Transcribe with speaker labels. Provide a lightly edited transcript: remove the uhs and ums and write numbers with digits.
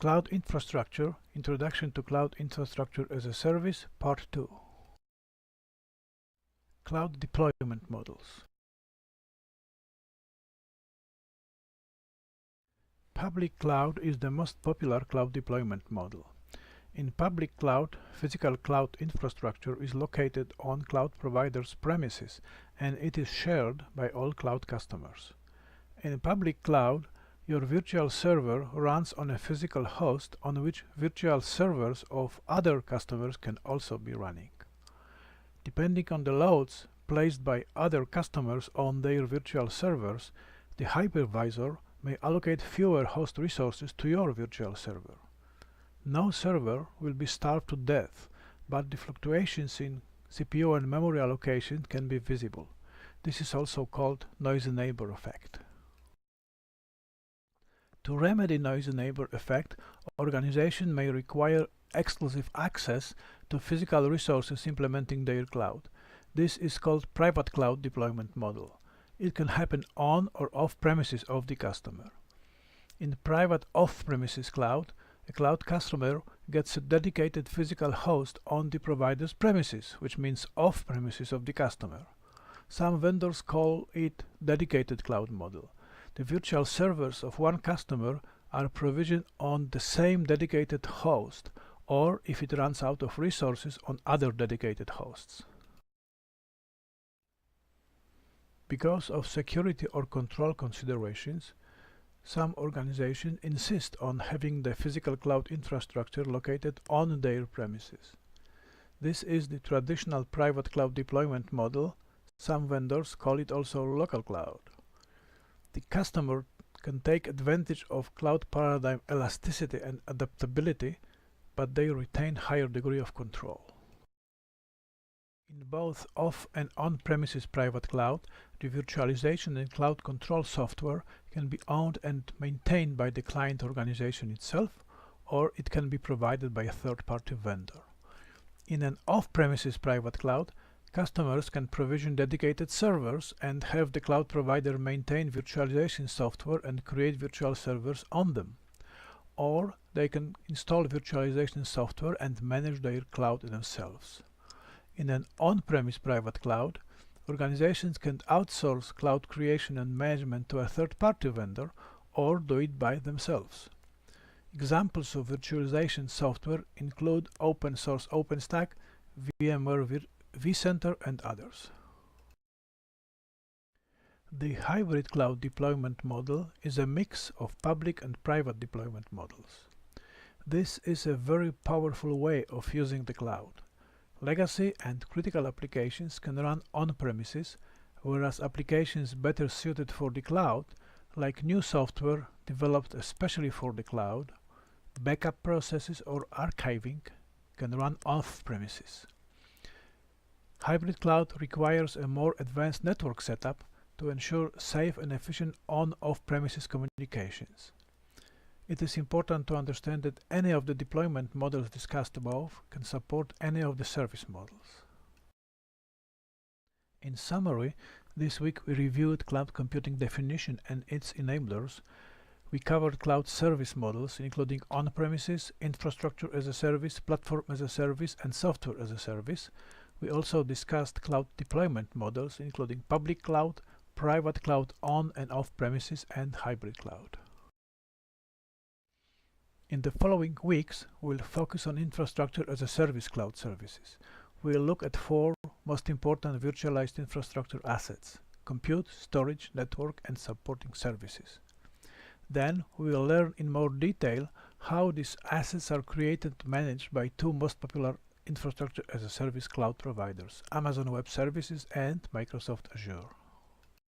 Speaker 1: Cloud Infrastructure – Introduction to Cloud Infrastructure as a Service, Part 2. Cloud Deployment Models. Public cloud is the most popular cloud deployment model. In public cloud, physical cloud infrastructure is located on cloud provider's premises and it is shared by all cloud customers. In public cloud, your virtual server runs on a physical host on which virtual servers of other customers can also be running. Depending on the loads placed by other customers on their virtual servers, the hypervisor may allocate fewer host resources to your virtual server. No server will be starved to death, but the fluctuations in CPU and memory allocation can be visible. This is also called noisy neighbor effect. To remedy noisy neighbor effect, organization may require exclusive access to physical resources implementing their cloud. This is called private cloud deployment model. It can happen on or off premises of the customer. In private off-premises cloud, a cloud customer gets a dedicated physical host on the provider's premises, which means off premises of the customer. Some vendors call it dedicated cloud model. The virtual servers of one customer are provisioned on the same dedicated host, or if it runs out of resources, on other dedicated hosts. Because of security or control considerations, some organizations insist on having the physical cloud infrastructure located on their premises. This is the traditional private cloud deployment model. Some vendors call it also local cloud. The customer can take advantage of cloud paradigm elasticity and adaptability, but they retain higher degree of control. In both off and on-premises private cloud, the virtualization and cloud control software can be owned and maintained by the client organization itself, or it can be provided by a third-party vendor. In an off-premises private cloud, customers can provision dedicated servers and have the cloud provider maintain virtualization software and create virtual servers on them. Or they can install virtualization software and manage their cloud themselves. In an on-premise private cloud, organizations can outsource cloud creation and management to a third-party vendor or do it by themselves. Examples of virtualization software include open source OpenStack, VMware vCenter, and others. The hybrid cloud deployment model is a mix of public and private deployment models. This is a very powerful way of using the cloud. Legacy and critical applications can run on-premises, whereas applications better suited for the cloud, like new software developed especially for the cloud, backup processes or archiving, can run off-premises. Hybrid cloud requires a more advanced network setup to ensure safe and efficient on-off-premises communications. It is important to understand that any of the deployment models discussed above can support any of the service models. In summary, this week we reviewed cloud computing definition and its enablers. We covered cloud service models including on-premises, infrastructure as a service, platform as a service, and software as a service. We also discussed cloud deployment models including public cloud, private cloud on and off premises, and hybrid cloud. In the following weeks, we'll focus on infrastructure as a service cloud services. We'll look at 4 most important virtualized infrastructure assets: compute, storage, network, and supporting services. Then we will learn in more detail how these assets are created and managed by 2 most popular infrastructure as a service cloud providers, Amazon Web Services and Microsoft Azure.